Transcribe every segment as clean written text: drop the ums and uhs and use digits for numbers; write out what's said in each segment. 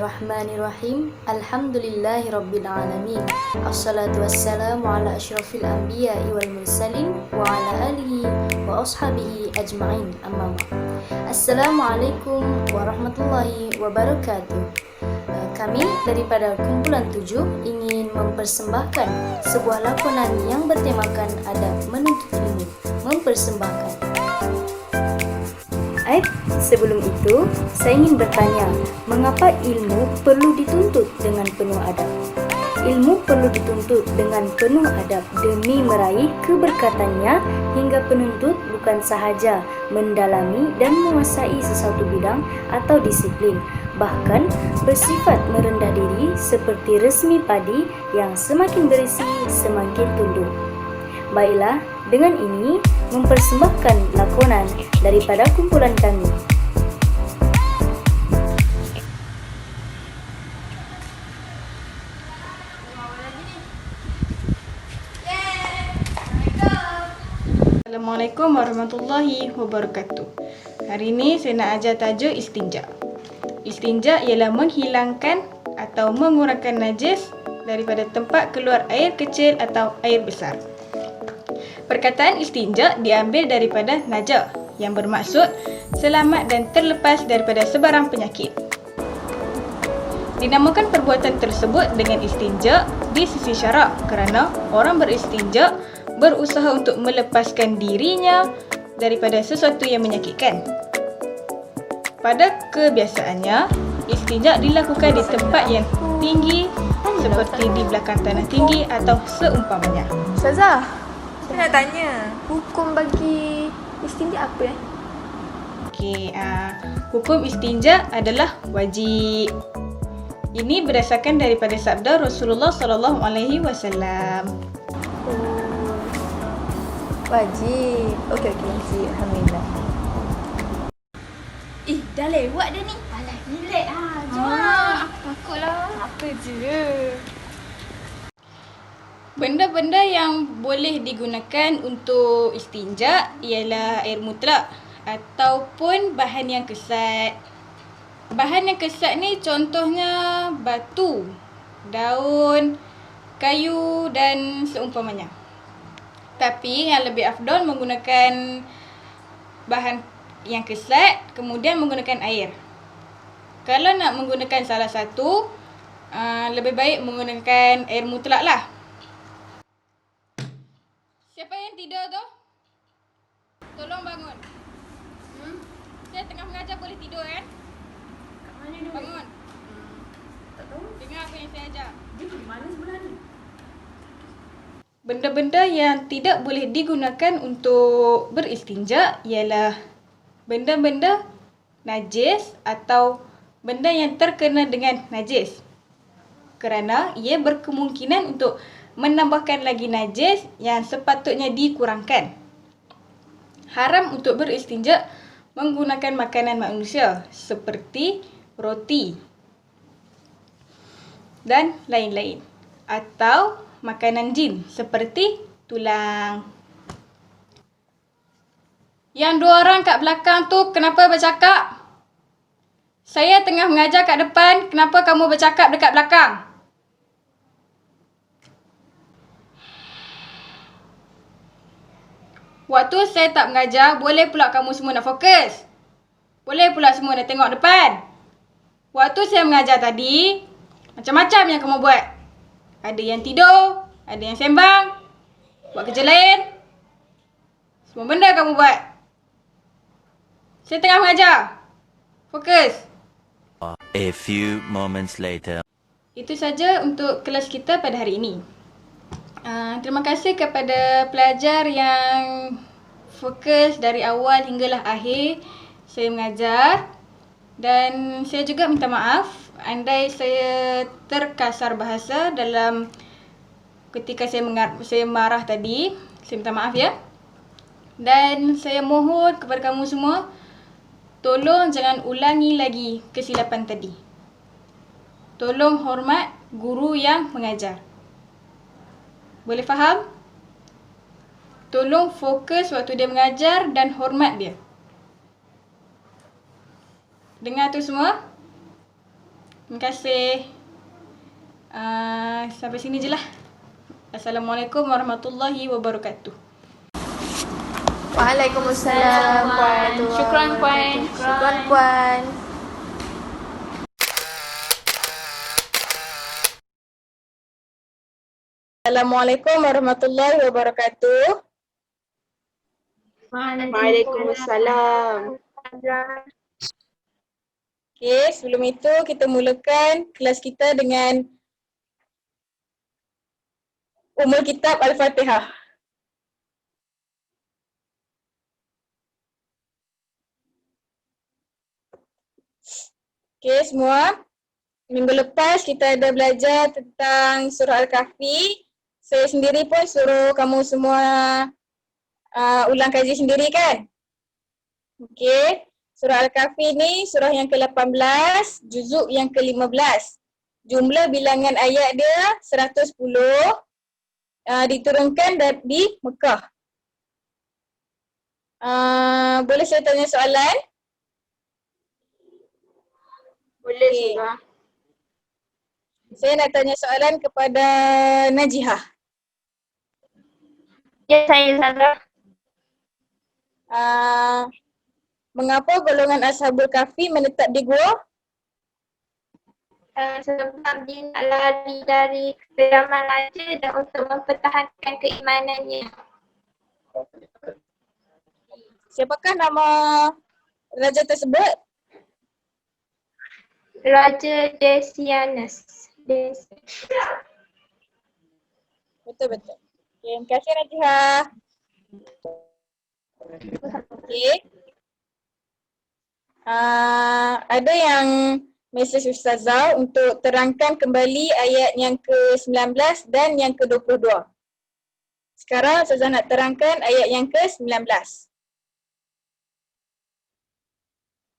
Bismillahirrahmanirrahim. Alhamdulillahirabbil alamin. Assalatu wassalamu ala asyrafil anbiya'i wal mursalin wa ala alihi wa ashabihi ajma'in. Amma ba'd. Assalamualaikum warahmatullahi wabarakatuh. Kami daripada kumpulan 7 ingin mempersembahkan sebuah lakonan yang bertemakan adab menuntut ilmu. Sebelum itu, saya ingin bertanya, mengapa ilmu perlu dituntut dengan penuh adab? Ilmu perlu dituntut dengan penuh adab demi meraih keberkatannya, hingga penuntut bukan sahaja mendalami dan menguasai sesuatu bidang atau disiplin, bahkan bersifat merendah diri seperti resmi padi yang semakin berisi semakin tunduk. Baiklah, dengan ini mempersembahkan lakonan daripada kumpulan kami. Assalamualaikum warahmatullahi wabarakatuh. Hari ini saya nak ajar tajuk istinja. Istinja ialah menghilangkan atau mengurangkan najis daripada tempat keluar air kecil atau air besar. Perkataan istinja diambil daripada naja yang bermaksud selamat dan terlepas daripada sebarang penyakit. Dinamakan perbuatan tersebut dengan istinja di sisi syarak kerana orang beristinja berusaha untuk melepaskan dirinya daripada sesuatu yang menyakitkan. Pada kebiasaannya, istinja dilakukan di tempat yang tinggi seperti di belakang tanah tinggi atau seumpamanya. Ustazah, saya nak tanya, hukum bagi istinja apa ya? Okey, hukum istinja adalah wajib. Ini berdasarkan daripada sabda Rasulullah SAW. Wajib. Okey, wajib. Alhamdulillah. Dah lewat dah ni. Alah, relax jom takutlah. Apa je? Benda-benda yang boleh digunakan untuk istinja ialah air mutlak ataupun bahan yang kesat. Bahan yang kesat ni contohnya batu, daun, kayu dan seumpamanya. Tapi yang lebih afdal menggunakan bahan yang kesat, kemudian menggunakan air. Kalau nak menggunakan salah satu, lebih baik menggunakan air mutlak lah. Siapa yang tidur tu? Tolong bangun. Saya tengah mengajar, boleh tidur kan? Kat mana dia? Bangun. Tak tahu. Dengar apa yang saya ajar. Dia pergi mana sebelah ni? Benda-benda yang tidak boleh digunakan untuk beristinja ialah benda-benda najis atau benda yang terkena dengan najis. Kerana ia berkemungkinan untuk menambahkan lagi najis yang sepatutnya dikurangkan. Haram untuk beristinja menggunakan makanan manusia seperti roti dan lain-lain, atau makanan jin seperti tulang. Yang dua orang kat belakang tu kenapa bercakap? Saya tengah mengajar kat depan, kenapa kamu bercakap dekat belakang? Waktu saya tak mengajar, boleh pula kamu semua nak fokus. Boleh pula semua nak tengok depan. Waktu saya mengajar tadi, macam-macam yang kamu buat. Ada yang tidur, ada yang sembang, buat kerja lain. Semua benda kamu buat. Saya tengah mengajar. Fokus. A few moments later. Itu saja untuk kelas kita pada hari ini. Terima kasih kepada pelajar yang fokus dari awal hinggalah akhir saya mengajar. Dan saya juga minta maaf andai saya terkasar bahasa dalam ketika saya marah tadi. Saya minta maaf ya. Dan saya mohon kepada kamu semua, tolong jangan ulangi lagi kesilapan tadi. Tolong hormat guru yang mengajar. Boleh faham? Tolong fokus waktu dia mengajar dan hormat dia. Dengar tu semua? Terima kasih. Sampai sini je lah. Assalamualaikum warahmatullahi wabarakatuh. Waalaikumsalam Puan. Syukran, Puan. Syukran Puan. Assalamualaikum warahmatullahi wabarakatuh. Waalaikumsalam. Okey, sebelum itu kita mulakan kelas kita dengan Ummul Kitab Al-Fatihah. Okey semua, minggu lepas kita ada belajar tentang surah Al-Kahfi. Saya sendiri pun suruh kamu semua ulang kaji sendiri kan? Okey. Surah Al-Kahfi ni surah yang ke-18, juzuk yang ke-15. Jumlah bilangan ayat dia 110, diturunkan di Mekah. Boleh saya tanya soalan? Boleh Okey. Surah. Saya nak tanya soalan kepada Najihah. Ya saya Zara. Mengapa golongan Ashabul Kahfi menetap di gua? Sebab dia nak lari dari kekeraman raja dan untuk mempertahankan keimanannya. Siapakah nama raja tersebut? Raja Decianus. Betul-betul. Okay, terima kasih Najihah. Okay. Ada yang mesej Ustazah untuk terangkan kembali ayat yang ke-19 dan yang ke-22. Sekarang Ustazah nak terangkan ayat yang ke-19.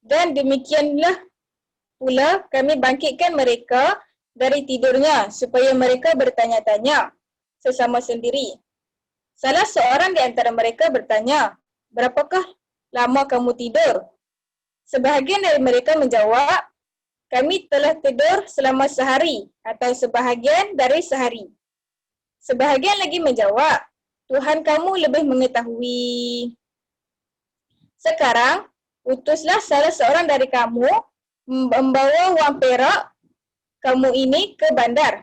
Dan demikianlah pula kami bangkitkan mereka dari tidurnya supaya mereka bertanya-tanya sesama sendiri. Salah seorang di antara mereka bertanya, "Berapakah lama kamu tidur?" Sebahagian dari mereka menjawab, "Kami telah tidur selama sehari atau sebahagian dari sehari." Sebahagian lagi menjawab, "Tuhan kamu lebih mengetahui." Sekarang, utuslah salah seorang dari kamu membawa wang perak kamu ini ke bandar.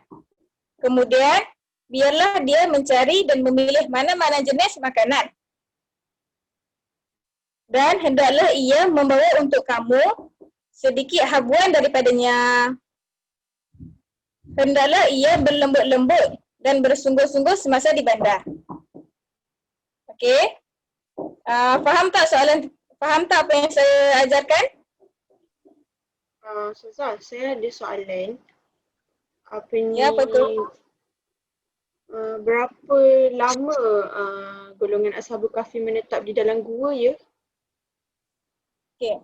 Kemudian, biarlah dia mencari dan memilih mana-mana jenis makanan. Dan hendaklah ia membawa untuk kamu sedikit habuan daripadanya. Hendaklah ia berlembut-lembut dan bersungguh-sungguh semasa di bandar. Okey? Faham tak apa yang saya ajarkan? Ustazah, saya ada soalan. Apa ni? Ya, apa tu? Berapa lama golongan Ashabul Kahfi menetap di dalam gua ya? Okey.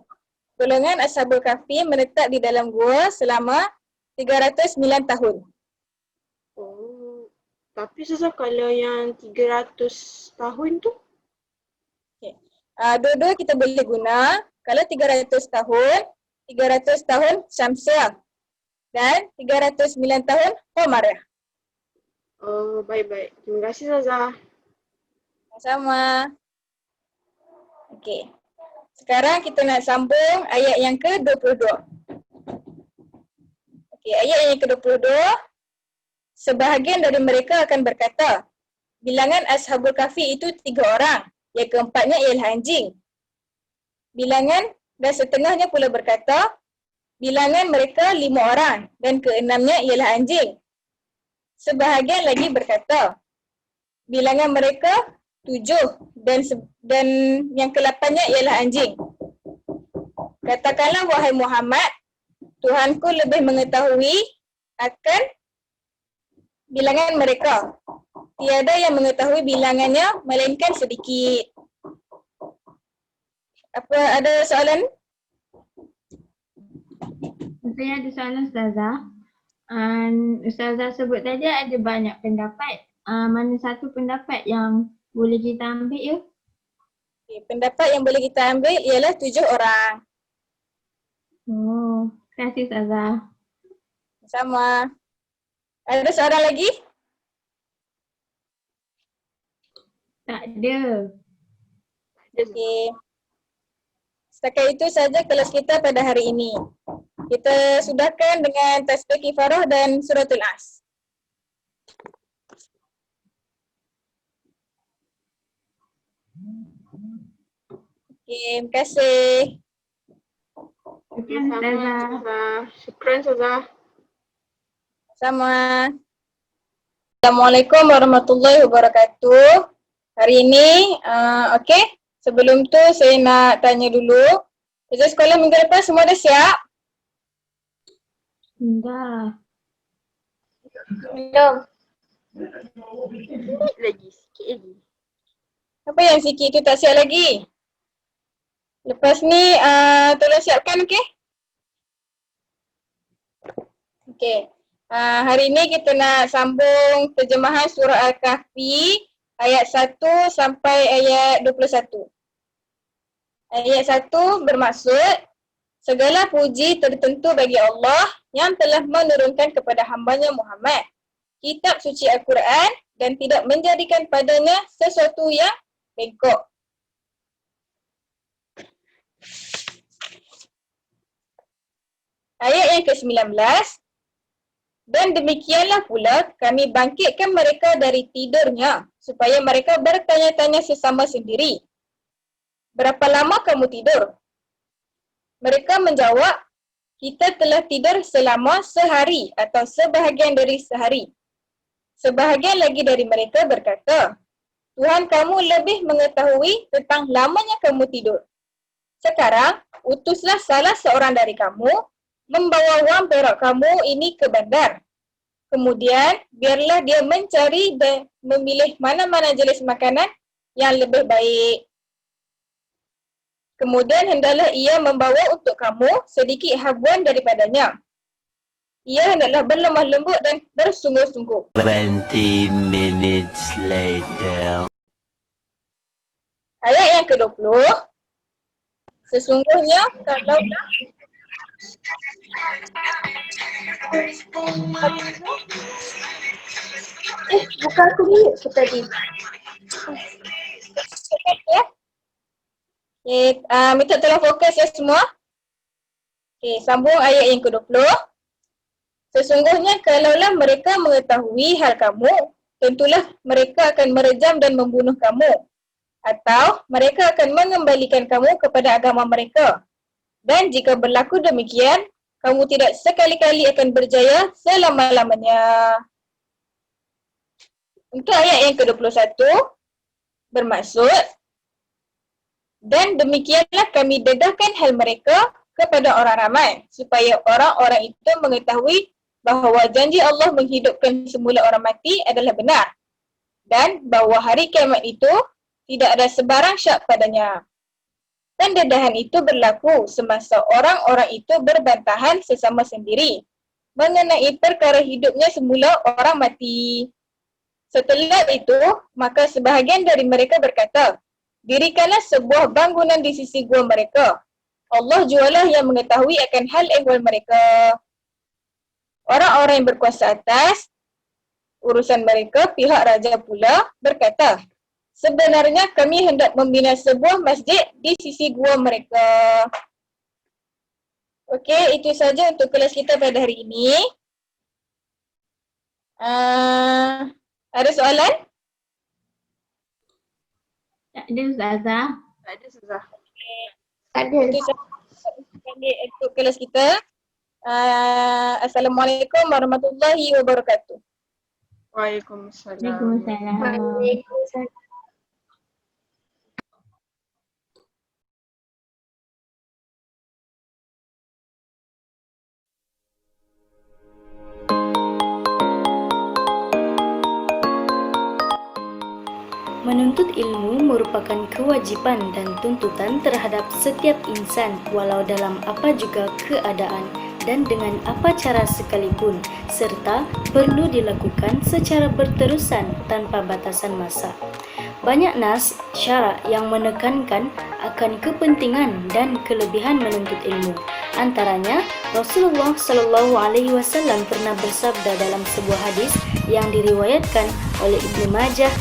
Golongan Ashabul Kahfi menetap di dalam gua selama 309 tahun. Oh, tapi Ustazah kalau yang 300 tahun tu? Okey. Dua-dua kita boleh guna. Kalau 300 tahun Syamsiah dan 309 tahun Qamariah. Oh, baik-baik. Terima kasih Ustazah. Sama. Okey. Sekarang kita nak sambung ayat yang ke-22. Okey, ayat yang ke-22. Sebahagian dari mereka akan berkata, bilangan Ashabul Kahfi itu 3 orang. Yang keempatnya ialah anjing. Bilangan dan setengahnya pula berkata, bilangan mereka 5 orang dan keenamnya ialah anjing. Sebahagian lagi berkata, bilangan mereka 7 dan yang ke-8-nya ialah anjing. Katakanlah wahai Muhammad, Tuhanku lebih mengetahui akan bilangan mereka. Tiada yang mengetahui bilangannya melainkan sedikit. Ada soalan? Saya ada soalan Ustazah. Ustazah sebut tadi ada banyak pendapat. Mana satu pendapat yang boleh kita ambil ya? Okay, pendapat yang boleh kita ambil ialah 7 orang. Oh, terima kasih Ustazah. Sama. Ada soalan lagi? Tak ada. Okey. Setakat itu saja kelas kita pada hari ini. Kita sudahkan dengan tasbih kifarah dan suratul As. Okey, terima kasih. Sekian Sama Ustazah. Ustazah. Syukran Ustazah. Sama. Assalamualaikum warahmatullahi wabarakatuh. Hari ini, okey. Sebelum tu saya nak tanya dulu. Kerja sekolah minggu depan semua dah siap? Dah. Belum. Sikit lagi. Apa yang sikit tu tak siap lagi? Lepas ni tolong siapkan, okey? Okey. Hari ni kita nak sambung terjemahan surah Al-Kahfi ayat 1 sampai ayat 21. Ayat 1 bermaksud, segala puji tertentu bagi Allah yang telah menurunkan kepada hambanya Muhammad kitab suci Al-Quran dan tidak menjadikan padanya sesuatu yang bengkok. Ayat yang ke-19, dan demikianlah pula kami bangkitkan mereka dari tidurnya supaya mereka bertanya-tanya sesama sendiri. Berapa lama kamu tidur? Mereka menjawab, kita telah tidur selama sehari atau sebahagian dari sehari. Sebahagian lagi dari mereka berkata, Tuhan kamu lebih mengetahui tentang lamanya kamu tidur. Sekarang, utuslah salah seorang dari kamu membawa wang perak kamu ini ke bandar. Kemudian, biarlah dia mencari dan memilih mana-mana jenis makanan yang lebih baik. Kemudian, hendaklah ia membawa untuk kamu sedikit habuan daripadanya. Ia hendaklah berlemah lembut dan bersungguh-sungguh. 20 minutes later. Ayat yang ke-20. Sesungguhnya kalau bukan aku mute ke tadi. Ya. Okay, minta tolong fokus ya semua. Okay, sambung ayat yang ke-20. Sesungguhnya kalaulah mereka mengetahui hal kamu, tentulah mereka akan merejam dan membunuh kamu. Atau mereka akan mengembalikan kamu kepada agama mereka. Dan jika berlaku demikian, kamu tidak sekali-kali akan berjaya selama-lamanya. Untuk ayat yang ke-21, bermaksud, dan demikianlah kami dedahkan hal mereka kepada orang ramai, supaya orang-orang itu mengetahui bahawa janji Allah menghidupkan semula orang mati adalah benar. Dan bahawa hari kiamat itu tidak ada sebarang syak padanya. Pendedahan itu berlaku semasa orang-orang itu berbantahan sesama sendiri mengenai perkara hidupnya semula orang mati. Setelah itu, maka sebahagian dari mereka berkata, dirikanlah sebuah bangunan di sisi gua mereka. Allah jualah yang mengetahui akan hal ehwal mereka. Orang-orang yang berkuasa atas urusan mereka, pihak raja pula berkata, sebenarnya kami hendak membina sebuah masjid di sisi gua mereka. Okey, itu saja untuk kelas kita pada hari ini. Ada soalan? Tak ada Ustazah. Tak ada Ustazah. Ada. Itu saja untuk kelas kita. Assalamualaikum warahmatullahi wabarakatuh. Waalaikumsalam. Waalaikumsalam. Waalaikumsalam. Menuntut ilmu merupakan kewajipan dan tuntutan terhadap setiap insan walau dalam apa juga keadaan dan dengan apa cara sekalipun, serta perlu dilakukan secara berterusan tanpa batasan masa. Banyak nas syarak yang menekankan akan kepentingan dan kelebihan menuntut ilmu. Antaranya, Rasulullah Shallallahu Alaihi Wasallam pernah bersabda dalam sebuah hadis yang diriwayatkan oleh Ibnu Majah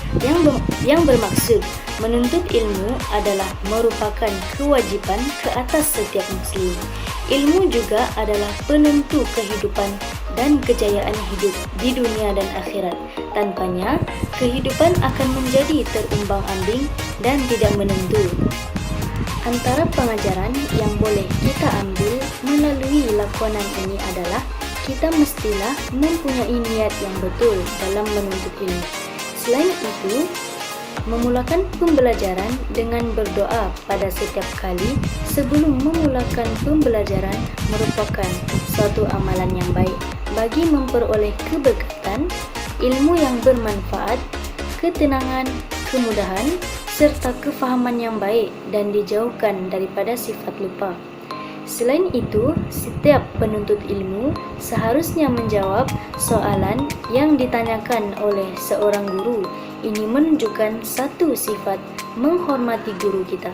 yang bermaksud menuntut ilmu adalah merupakan kewajiban ke atas setiap muslim. Ilmu juga adalah penentu kehidupan dan kejayaan hidup di dunia dan akhirat. Tanpanya, kehidupan akan menjadi terumbang-ambing dan tidak menentu. Antara pengajaran yang boleh kita ambil melalui lakonan ini adalah kita mestilah mempunyai niat yang betul dalam menuntut ilmu. Selain itu, memulakan pembelajaran dengan berdoa pada setiap kali sebelum memulakan pembelajaran merupakan suatu amalan yang baik bagi memperoleh keberkatan, ilmu yang bermanfaat, ketenangan, kemudahan, serta kefahaman yang baik dan dijauhkan daripada sifat lupa. Selain itu, setiap penuntut ilmu seharusnya menjawab soalan yang ditanyakan oleh seorang guru. Ini menunjukkan satu sifat menghormati guru kita.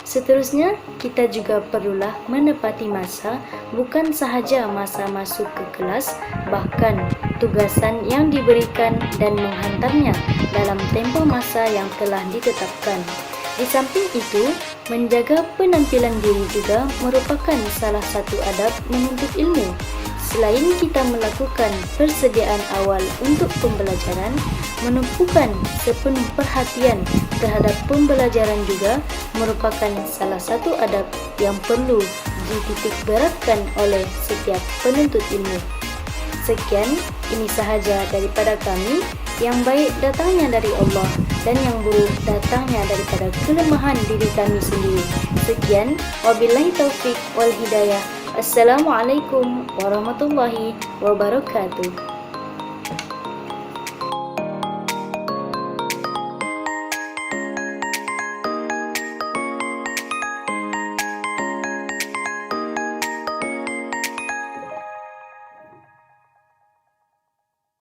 Seterusnya, kita juga perlulah menepati masa, bukan sahaja masa masuk ke kelas, bahkan tugasan yang diberikan dan menghantarnya dalam tempoh masa yang telah ditetapkan. Di samping itu, menjaga penampilan diri juga merupakan salah satu adab menuntut ilmu. Selain kita melakukan persediaan awal untuk pembelajaran, menumpukan sepenuh perhatian terhadap pembelajaran juga merupakan salah satu adab yang perlu dititikberatkan oleh setiap penuntut ilmu. Sekian, ini sahaja daripada kami. Yang baik datangnya dari Allah dan yang buruk datangnya daripada kelemahan diri kami sendiri. Sekian, wabillahi taufik wal hidayah. Assalamualaikum warahmatullahi wabarakatuh.